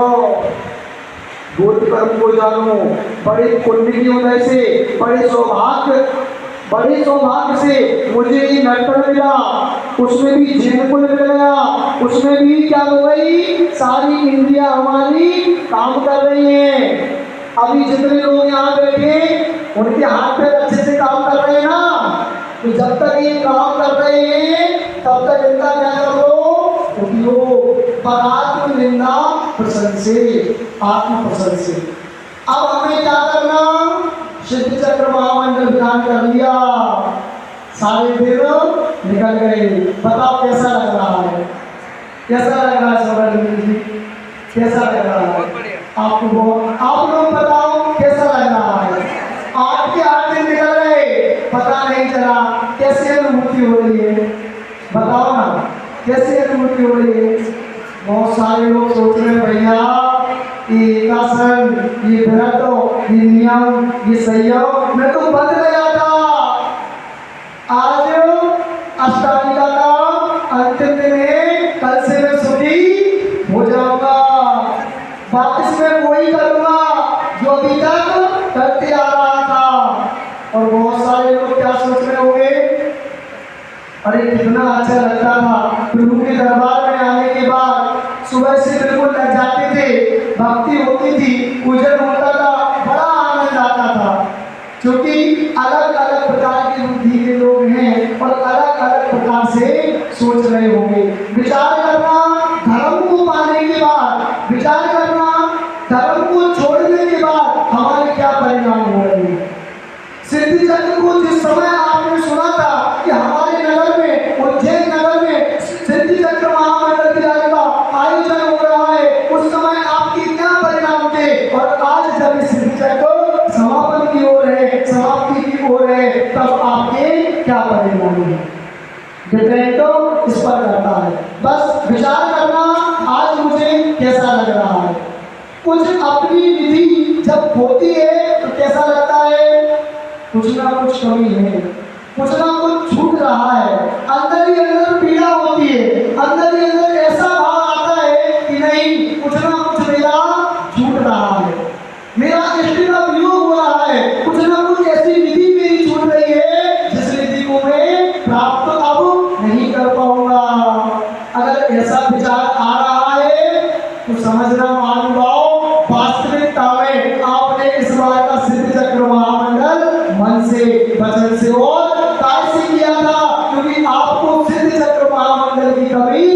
बुद्ध कर्म को जानो, बड़े पुण्य की उदय से, बड़े सौभाग्य से मुझे ये नर्तन मिला, उसमें भी जिन कुल मिल गया, उसमें भी क्या हो गई, सारी इंद्रियां हमारी काम कर रही हैं। अभी जितने लोग यहाँ बैठे उनके हाथ पैर अच्छे से काम कर रहे हैं ना, तो जब तक ये काम कर रहे हैं तब तक इनका क्या करो, उपयोग। पर आत्मनिंदा प्रशंसे, आत्म प्रशंसे। अब हमें क्या करना, सिद्ध चक्र महामंडल ध्यान कर लिया, सारे दिन निकल गए। बताओ कैसा लग रहा है, कैसा लग रहा है सौरभ जी, कैसा लग रहा है आपको? आप लोग बताओ कैसा लग रहा है? आपके 8 दिन निकल गए, पता नहीं चला। कैसी अनुभूति हो रही है बताओ ना, कैसी अनुभूति हो रही है? बहुत सारे लोग सोच रहे हैं भैया ये एकासन, ये व्रत, ये नियम, ये संयम मैं तो बंद गया था, आज अष्टांगिका का अंतिम दिन है, कल से मैं सुखी हो जाऊंगा, वापस मैं वही करूंगा जो अभी तक करते आ रहा था। और बहुत सारे लोग क्या सोच रहे होंगे, अरे कितना अच्छा लगता था प्रभु के दरबार में आने के बाद, सुबह से बिल्कुल लग जाते थे, भक्ति होती थी, पूजन होता था, बड़ा आनंद आता था। क्योंकि अलग अलग प्रकार की बुद्धि के लोग हैं और अलग अलग प्रकार से सोच रहे होंगे। विचार करना धर्म को पाने के बाद, विचार करना धर्म को छोड़ने के बाद हमारे क्या परिणाम हो रहे हैं। सिद्धि चक्र को जिस समय आपने सुना था कि हमारे नगर में, उज्जैन नगर में सिद्धि चक्र महामंडल विद्यालय का आयोजन हो रहा है, उस समय आपके क्या परिणाम थे, और आज जब सिद्धि चक्र समापन की ओर है, समाप्ति की ओर है, तब आपके क्या परिणाम है। डिपेंड तो इस पर करता है। बस विचार करना आज मुझे कैसा लग रहा है। कुछ अपनी विधि जब होती है तो कैसा लगता है, कुछ ना कुछ कमी है, कुछ ना कुछ छूट रहा है, अंदर ही अंदर पीड़ा होती है, अंदर ही अंदर ऐसा भाव आता है कि नहीं कुछ ना कुछ मेरा छूट रहा है, मेरा इष्ट का वियोग हो रहा है, कुछ ना कुछ ऐसी विधि मेरी छूट रही है जिस विधि को मैं प्राप्त अब नहीं कर पाऊंगा। अगर ऐसा विचार आ रहा है तो समझना महानुभाव, वास्तविकता में आपने इस बार का सिद्ध चक्र महामंडल मन से, वचन से और काय से किया था, क्योंकि आपको सिद्ध चक्र महामंडल की कभी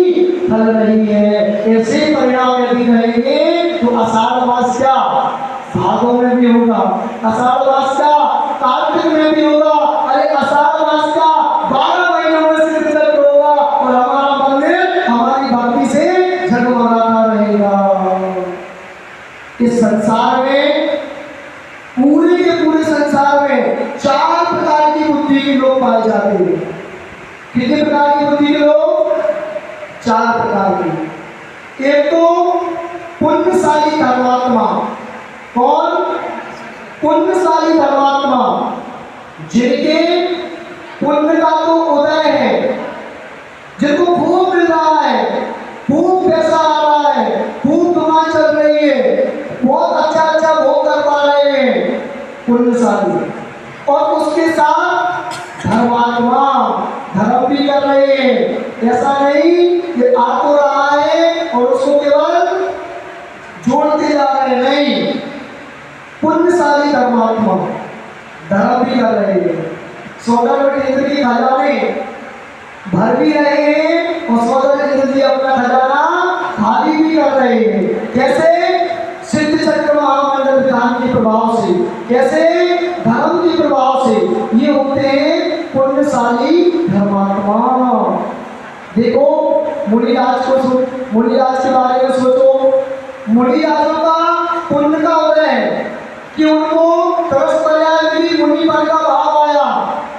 फल नहीं है। ऐसे परिणाम यदि रहेंगे तो आषाढ़ मास क्या भादों में भी होगा, आषाढ़ मास का कार्तिक में भी होगा, अरे आषाढ़ मास का 12 महीनों में सिद्ध चक्र होगा और हमारा मंदिर हमारी भक्ति से जगमगाता रहेगा। इस संसार में, पूरे के पूरे संसार में 4 प्रकार की बुद्धि के लोग पाए जाते हैं। कितने प्रकार की बुद्धि के लोग? 4 प्रकार की। एक तो पुण्यशाली धर्मात्मा। कौन? पुण्यशाली धर्मात्मा, जिनके पुण्य का तो उदय है, जिनको खूब मिल रहा है, खूब पैसा आ रहा है, खूब दुकान चल रही है, बहुत अच्छा अच्छा भोग कर पा रहे हैं, पुण्यशाली। और उसके साथ धर्मात्मा, धर्म भी कर रहे हैं। ऐसा नहीं कि आ तो रहा है और उसको केवल जोड़ते जा रहे हैं, नहीं, पुण्यशाली धर्मात्मा धर्म भी कर रहे हैं, 14 केंद्र की खजाने भर भी रहे हैं और 14 केंद्र की अपना खजाना खाली भी कर रहे हैं। कैसे? सिद्ध चक्र महामंडल विधान के प्रभाव से, कैसे? धर्म के प्रभाव से। ये होते हैं पुण्यशाली धर्मात्मा। देखो मुनिराज के बारे में सोचो, मुनिराजों का पुण्य का उदय है कि उनको तरस पर्याय मुनि पर का भाव आया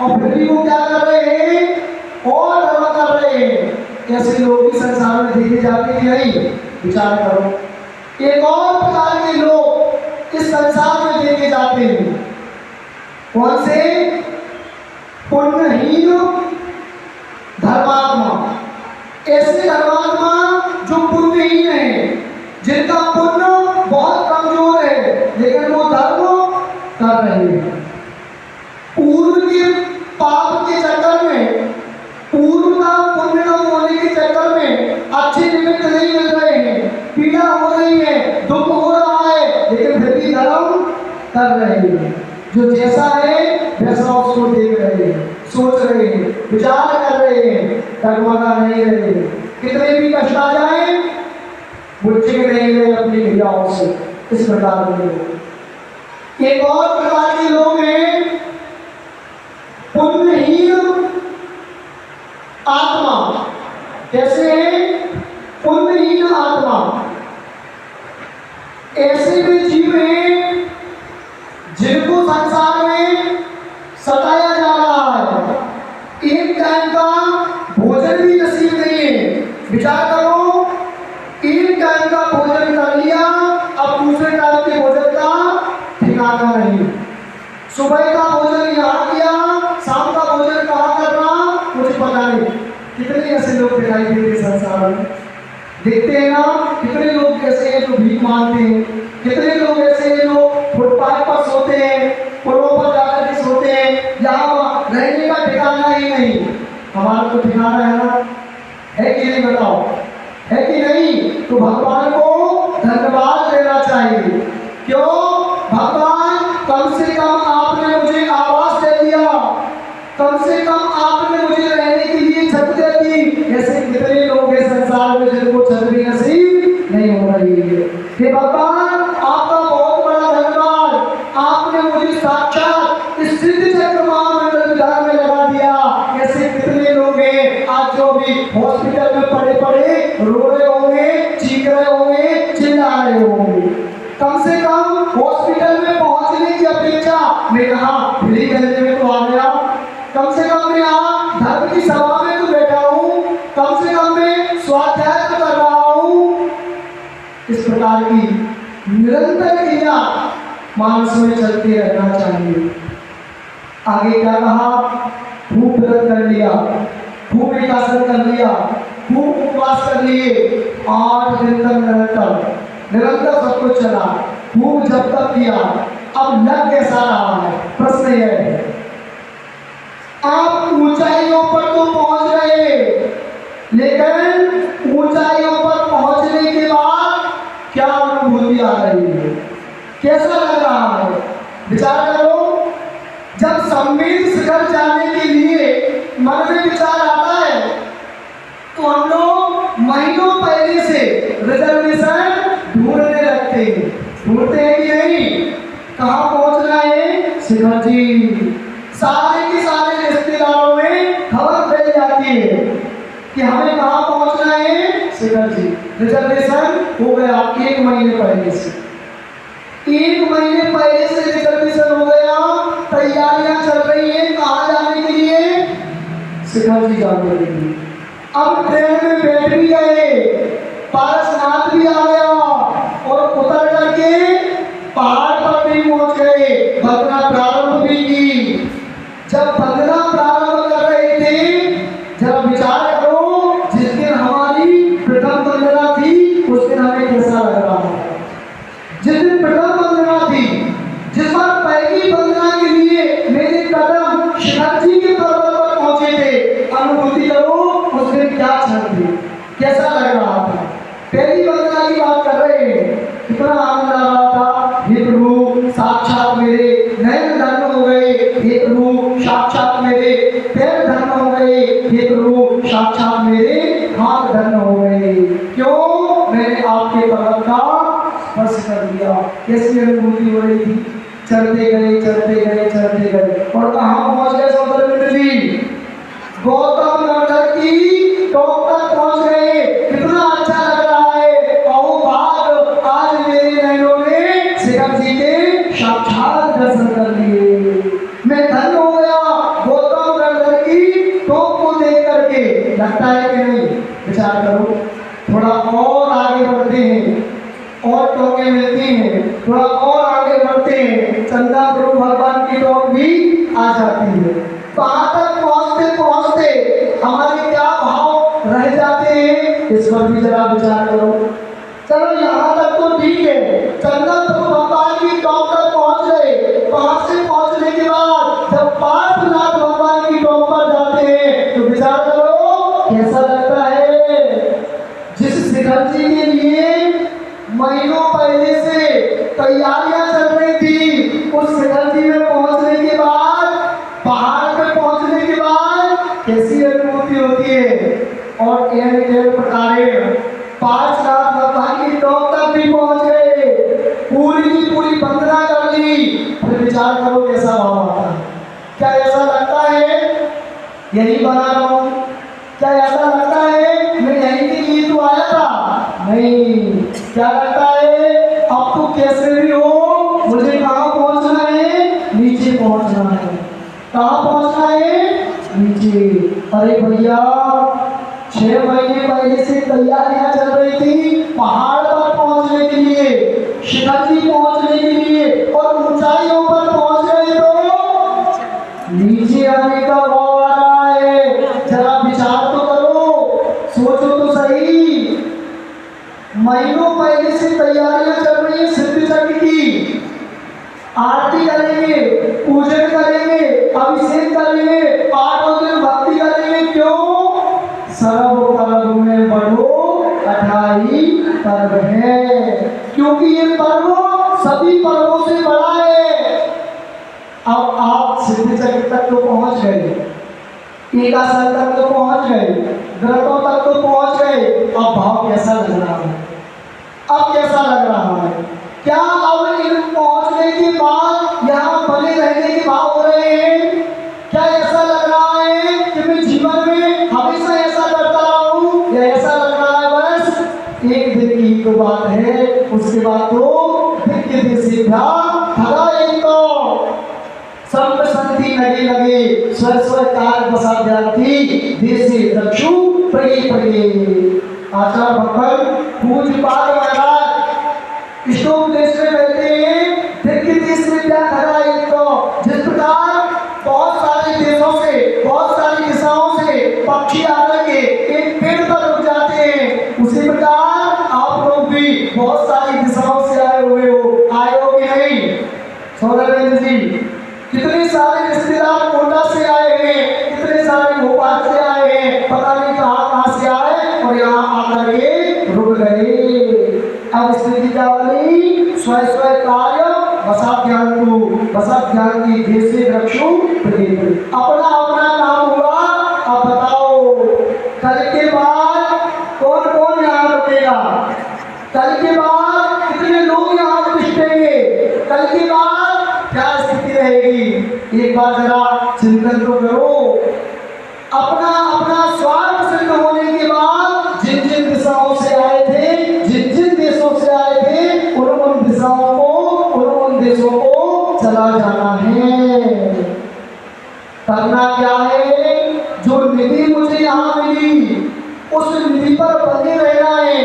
और फिर भी वो क्या कर रहे हैं और धर्म कर रहे हैं। ऐसे लोग भी संसार में देखे जाते हैं कि नहीं? विचार करो। एक और प्रकार के लोग इस संसार में देखे जाते हैं, कौन से? पुण्यहीन धर्मात्मा। ऐसे धर्मात्मा जो पुण्यहीन है, जिनका पुण्य लेकिन वो धर्म कर रहे हैं। पूर्व के पाप के चक्कर में, पूर्व का पुण्य कम होने के चक्कर में अच्छे निमित्त नहीं मिल रहे हैं, पीड़ा हो रही है, दुख हो रहा है, लेकिन फिर भी धर्म कर रहे हैं। जो जैसा है वैसा उसको देख रहे हैं, सोच रहे हैं, विचार कर रहे हैं, डगमगा नहीं रहे हैं। कितने भी कष्ट आ जाए वो चिढ़ नहीं रहे अपनी क्रियाओं से। इस प्रकार के लोग। एक और प्रकार के लोग हैं पुण्यहीन आत्मा। कैसे है? पुण्यहीन आत्मा। ऐसे भी जीव हैं जिनको संसार में सताया जा रहा है, एक टाइम का भोजन भी नसीब नहीं है। विचार करो, एक टाइम का भोजन कर लिया, अब दूसरे टाइम के भोजन का ठिकाना नहीं। सुबह का भोजन यहाँ किया, शाम का भोजन कहाँ करना मुझे पता नहीं। कितने ऐसे लोग दिखाई देते संसार में, देखते हैं ना। कितने लोग ऐसे हैं जो भीख मांगते हैं, कितने लोग ऐसे हैं जो फुटपाथ पर सोते हैं, पुलों पर जाकर के सोते हैं, यहाँ रहने का ठिकाना ही नहीं। हमारा तो ठिकाना है ना, है कि नहीं बताओ? है कि नहीं? तो भगवान को धन्यवाद देना चाहिए। क्यों? भगवान कम से कम आपने मुझे आवास दे दिया, कम से कम आपने मुझे रहने के लिए छत दे दी। ऐसे कितने लोग हैं संसार में जिनको छत भी नसीब नहीं हो रही है। हे भगवान, आपका बहुत बड़ा धन्यवाद, आपने मुझे साक्षात इस सिद्ध चक्र महामंडल विधान में लगा दिया। ऐसे कितने लोग हैं आज जो भी हॉस्पिटल में पड़े पड़े रो रहे होंगे, चीख रहे होंगे, चिल्ला रहे होंगे। कम से कम हॉस्पिटल में पहुंचने की अपेक्षा मैं यहाँ फ्री करने में तो आ गया, कम से कम मैं यहाँ धर्म की सभा में तो बैठा हूँ, कम से कम मैं स्वाध्याय तो कर रहा हूँ। इस प्रकार की निरंतर क्रिया मानस में चलते रहना चाहिए। आगे क्या कहा? खूब व्रत कर लिया, खूब एकासन कर लिया, खूब उपवास कर लिए, 8 दिन तक निरंतर सब कुछ चला, खूब जब तक किया। अब लग कैसा रहा है? प्रश्न यह है। आप ऊंचाइयों पर तो पहुंच गए, लेकिन ऊंचाइयों पर पहुंचने के बाद क्या अनुभूति आ रही है? कैसा लग रहा है? विचार करो। जब संवेद शिखर जाने के लिए मन में विचार आता है तो हम लोग महीनों पहले से रिजर्वेशन ढूंढने लगते हैं। ढूंढते हैं कि नहीं? कहाँ पहुंचना है? शिखर जी। सारे के सारे रिश्तेदारों में खबर फैल जाती है कि हमें कहाँ पहुंचना है? शिखर जी। रिजर्वेशन हो गया 1 महीने पहले से, 1 महीने पहले से रिजर्वेशन हो गया। तैयारियां चल रही हैं कहाँ जाने के लिए? शिखर जी जाने के लिए। अब ट्रेन में बैठ भी गए, पारसनाथ भी आ गया और उतर करके पहाड़ पर भी पहुंच गए, भगना प्रारंभ भी की। जब भगना प्रारंभ कर रहे थे, जब विचार करो, जिस दिन हमारी प्रथम वंदना थी उस दिन हमें कैसा लग रहा है? जिस दिन प्रथम वंदना थी, जिस बार पहली वंदना के लिए मेरे कदम शिखर जी के पर्वत पर पहुंचे थे, अनुभूति करो उस दिन क्या क्षण थी, कैसा लग रहा था? पहली वंदना की बात कर रहे हैं, कितना आनंद आ रहा था। हे प्रभु, साक्षात मेरे नयन धन्य हो गए, हे प्रभु साक्षात मेरे पैर धन्य हो गए, हे प्रभु साक्षात मेरे हाथ धन्य हो गए। क्यों? मैंने आपके पर्वत का स्पर्श कर दिया। कैसी अनुभूति हो रही थी? चलते गए, चलते गए, चलते गए और कहाँ पहुंच गए सौंदर्य जी? गौतम नगर की टॉप तक पहुंच गए। कितना अच्छा लग रहा है। अहो भाग, आज मेरे नैनों ने शिखर जी के साक्षात दर्शन कर लिए। मैं धन्य हो गया गौतम नगर की टॉप को देख करके। लगता है कि नहीं? विचार करो। थोड़ा और आगे बढ़ते हैं, और टोके मिलती हैं, थोड़ा और आगे बढ़ते हैं, चंदा प्रभु भगवान की टोक भी आ जाती है। वहां तक पहुंचते पहुंचते हमारे क्या भाव रह जाते हैं, इस पर भी जरा विचार करो। चलो यहाँ तक तो ठीक है, चंदा प्रभु भगवान की टोक महीनों पहले से तैयारियां चल रही थी। उस शिखर जी में पहुंचने के बाद, पहाड़ पे पहुंचने के बाद कैसी अनुभूति होती है। और एन प्रकार 5 लाख भगवान की टॉप तक भी पहुंच गए, पूरी की पूरी वंदना कर ली। फिर विचार करो कैसा भाव आता है। क्या ऐसा लगता है यही बना रहा हूं? क्या ऐसा लगता है मैं यहीं के लिए तो आया था? नहीं। क्या लगता है अब तो कैसे भी हो मुझे कहाँ पहुंचना है? नीचे पहुंचना है। कहाँ पहुंचना है? नीचे। अरे भैया 6 महीने पहले से तैयारियां चल रही थी पहाड़ पर पहुंचने के लिए, शिखर जी पहुंचने के लिए, और ऊंचाइयों पर पहुंच गए तो नीचे आने का भाव आ रहा है। जरा विचार तो करो, सोचो तो सही। महीनों पहले से तैयारियां चल रही है सिद्ध चक्र की। आरती करेंगे, पूजन करेंगे, अभिषेक करेंगे, 8 दिन भक्ति करेंगे। क्यों? सर्व पर्व में बड़ो अठाई पर्व है, क्योंकि ये पर्व सभी पर्वों से बड़ा है। अब आप सिद्ध चक्र तक तो पहुंच गए, एकासन तक तो पहुंच गए, व्रतों तक तो पहुंच गए। अब भाव कैसा लग रहा है? अब कैसा लग रहा है? क्या अब इन पहुंचने के बाद यहाँ बने रहने के भाव हो रहे हैं? क्या ऐसा लग रहा है कि मैं जीवन में हमेशा ऐसा करता रहूं, या ऐसा लग रहा है बस एक दिन की तो बात है, उसके बाद तो दिव्य देशी भगा एक तो संत संति लगे लगे स्वर स्वर कार बसा जानती देशी दक्षु प्रगे प्रगे। आचार्य भगवान पूज्य पाद महाराज स्टोक देश में रहते हैं, दिव्य देश में क्या खड़ा एक तो। जिस प्रकार बहुत सारे देशों से, बहुत सारी दिशाओं से पक्षी आकर के एक पेड़ पर रुक जाते हैं, उसी प्रकार आप लोग भी बहुत सारी दिशाओं से आए हुए हो। आए हो कि नहीं? सौरभेंद्र जी कितने सारे रिश्तेदार कोटा से आए हैं, कितने सारे भोपाल से आए हैं, पता नहीं कहाँ से आए और यहाँ आकर के रुक गए। अब स्थिति क्या बनी? स्व स्व कार्य बसा ज्ञान की देशी रक्षु अपना अपना काम हुआ। अब बताओ कल के बाद कौन कौन यहाँ रुकेगा? कल के बाद कितने लोग यहाँ रुकेंगे? कल के बाद क्या स्थिति रहेगी? एक बार जरा चिंतन तो करो। अपना अपना स्वार्थ सिद्ध होने के बाद जिन जिन दिशाओं से आए थे, जिन जिन देशों से आए थे, उन दिशाओं को, उन देशों को चला जाना है। करना क्या है? जो निधि मुझे यहाँ मिली उस निधि पर बने रहना है।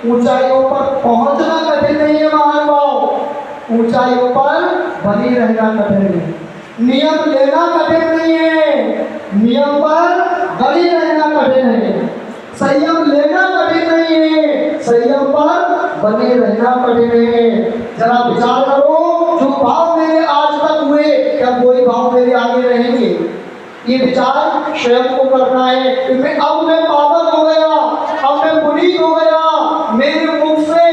ऊंचाइयों पर पहुंचना कठिन नहीं है महानुभाव, ऊंचाइयों पर बने रहना कठिन है। नियम लेना कठिन नहीं है, नियम पर बने रहना कठिन है। संयम लेना कठिन नहीं है, संयम पर बने रहना कठिन है। जरा विचार करो, जो भाव मेरे आज तक हुए क्या कोई भाव मेरे आगे रहेंगे? ये विचार स्वयं को करना है। अब मैं पागल हो गया, अब मैं पुनीत हो गया, मेरे मुख से